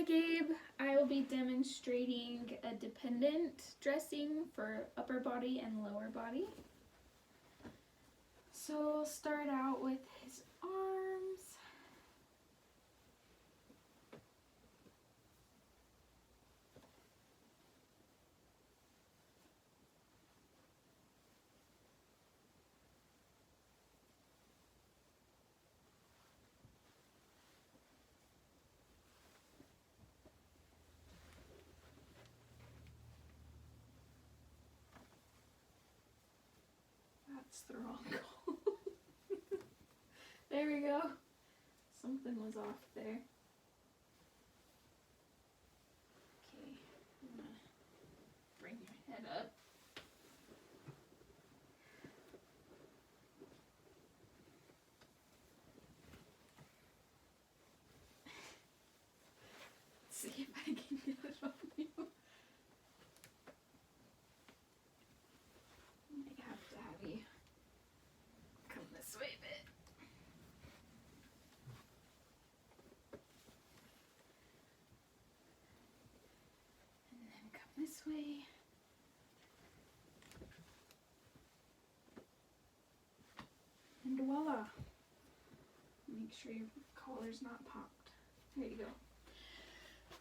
Gabe. I will be demonstrating a dependent dressing for upper body and lower body. So we'll start out with his arms. That's the wrong goal. There we go. Something was off there. Okay, I'm gonna bring your head up. Let's see if I can get it on you. I have to have you come this way a bit. And then come this way. And voila. Make sure your collar's not popped. There you go.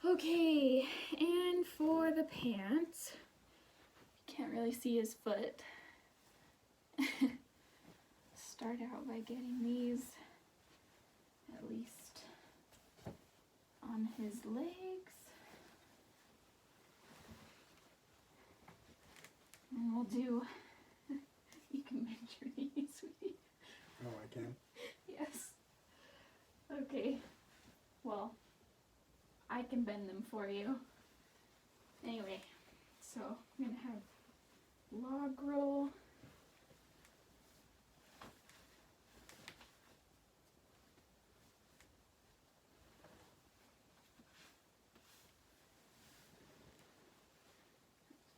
Okay, and for the pants, you can't really see his foot. Start out by getting these at least on his legs. And we'll do, you can bend your knees, sweetie. Oh, I can? Yes. Okay. Well, I can bend them for you. Anyway, so I'm gonna have log roll.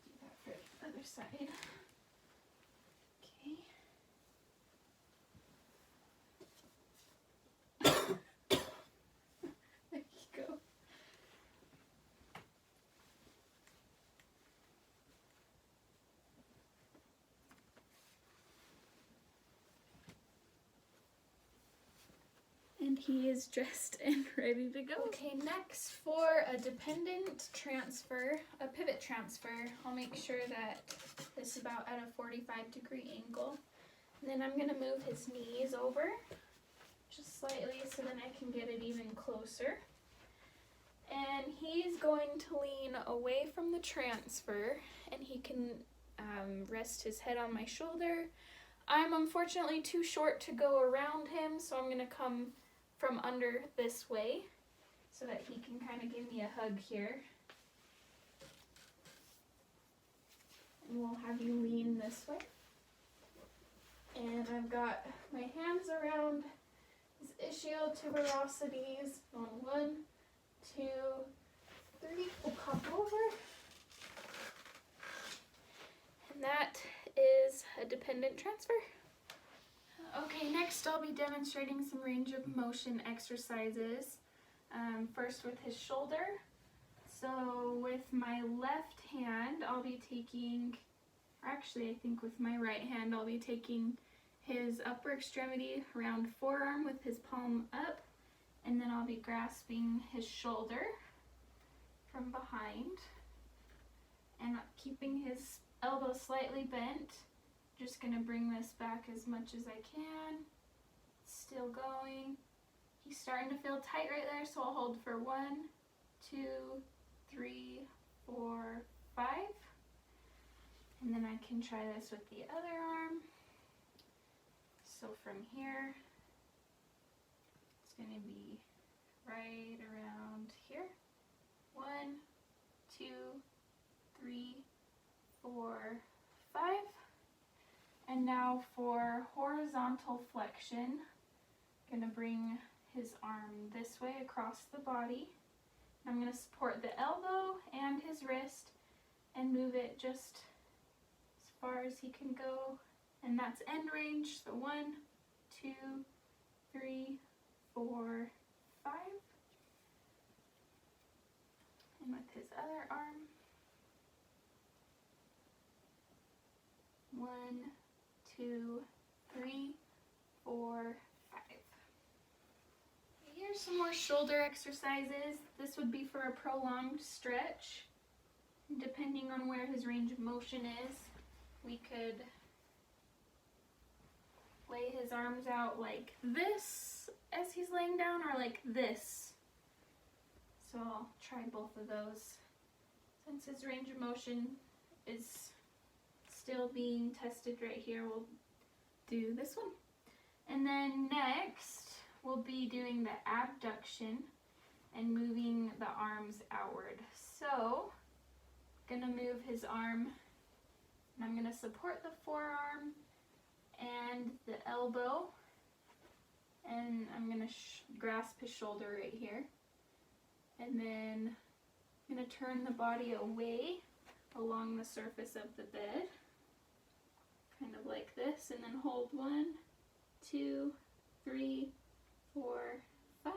Do that for the other side. Okay. There you go. And he is dressed and ready to go. Okay, next for a dependent transfer, a pivot transfer, I'll make sure that it's about at a 45-degree angle. And then I'm gonna move his knees over just slightly so then I can get it even closer. And he's going to lean away from the transfer and he can rest his head on my shoulder. I'm unfortunately too short to go around him, so I'm gonna come from under this way so that he can kind of give me a hug here. And we'll have you lean this way. And I've got my hands around his ischial tuberosities on 1, 2, 3. We'll pop over. And that is a dependent transfer. Okay, next I'll be demonstrating some range of motion exercises. First with his shoulder. So with my left hand, I'll be taking, or actually I think with my right hand, I'll be taking his upper extremity around forearm with his palm up, and then I'll be grasping his shoulder from behind and keeping his elbow slightly bent. Just gonna bring this back as much as I can. Still going. He's starting to feel tight right there, so I'll hold for 1, 2, 3, 4, 5. And then I can try this with the other arm. So from here, it's gonna be right around here. 1, 2, 3, 4, 5. And now for horizontal flexion, I'm gonna bring his arm this way across the body. I'm gonna support the elbow and his wrist and move it just as far as he can go. And that's end range, so 1, 2, 3, 4, 5. his other arm. 1, 2, 3, 4, 5. Here's some more shoulder exercises. This would be for a prolonged stretch. Depending on where his range of motion is, we could lay his arms out like this as he's laying down, or like this. So I'll try both of those. Since his range of motion is still being tested right here, we'll do this one. And then next, we'll be doing the abduction and moving the arms outward. So, I'm gonna move his arm, and I'm gonna support the forearm and the elbow, and I'm gonna grasp his shoulder right here. And then I'm gonna turn the body away along the surface of the bed, kind of like this, and then hold 1, 2, 3, 4, 5.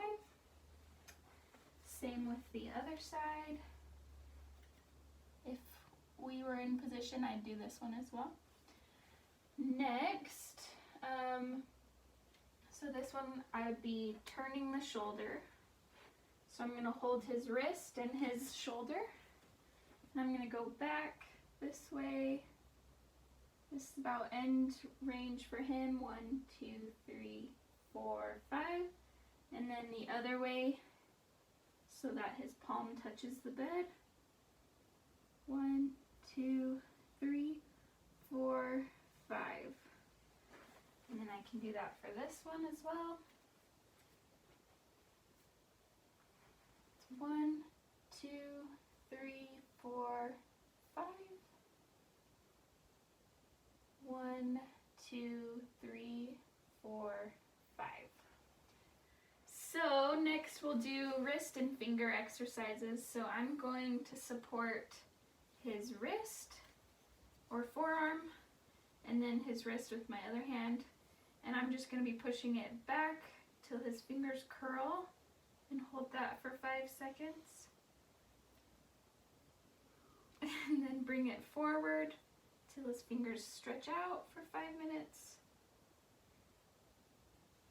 Same with the other side. If we were in position, I'd do this one as well. Next, so this one I would be turning the shoulder. So I'm going to hold his wrist and his shoulder, and I'm going to go back this way. This is about end range for him. 1, 2, 3, 4, 5. And then the other way so that his palm touches the bed. 1, 2, 3, 4, 5. And then I can do that for this one as well. 1, 2, 3, 4, 5. 1, 2, 3, 4, 5. So next we'll do wrist and finger exercises. So I'm going to support his wrist or forearm, and then his wrist with my other hand. And I'm just going to be pushing it back till his fingers curl, and hold that for 5 seconds. And then bring it forward till his fingers stretch out for 5 minutes.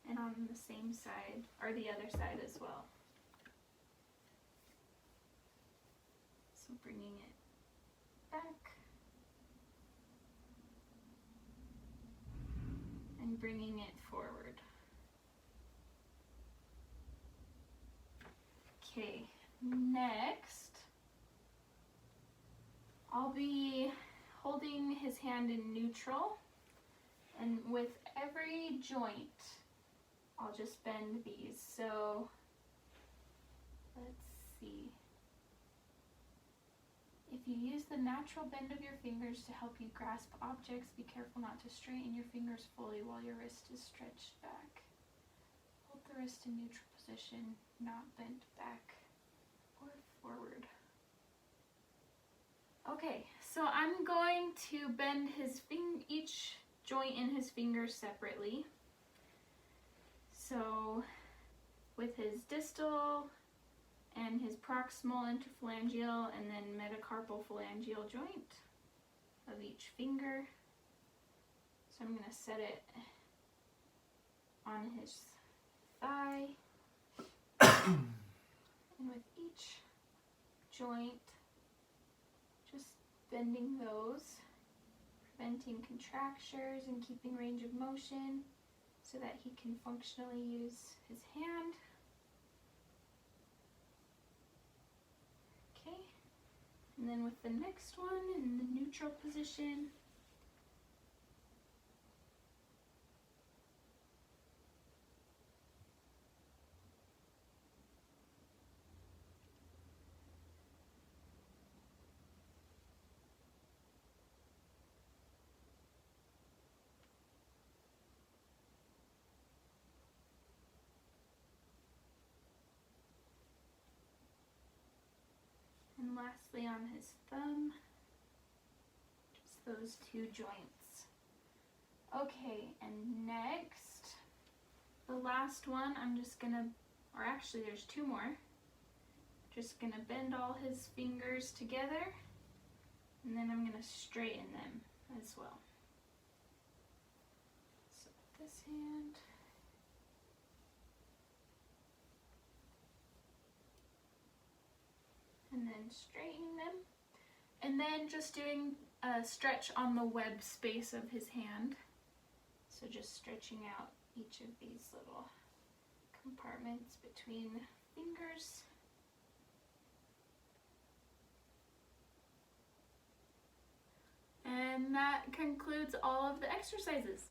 And on the same side, or the other side as well. So bringing it back. And bringing it forward. Okay, next, I'll be holding his hand in neutral, and with every joint, I'll just bend these. So, let's see. If you use the natural bend of your fingers to help you grasp objects, be careful not to straighten your fingers fully while your wrist is stretched back. Hold the wrist in neutral position, not bent back or forward. Okay, so I'm going to bend his each joint in his fingers separately. So with his distal and his proximal interphalangeal and then metacarpal phalangeal joint of each finger. So I'm going to set it on his thigh. And with each joint, just bending those, preventing contractures and keeping range of motion so that he can functionally use his hand. Okay, and then with the next one in the neutral position, and lastly on his thumb, just those two joints. Okay, and next, the last one, I'm just gonna, or actually there's two more. Just gonna bend all his fingers together, and then I'm gonna straighten them as well. So this hand. And then straightening them. And then just doing a stretch on the web space of his hand. So just stretching out each of these little compartments between fingers. And that concludes all of the exercises.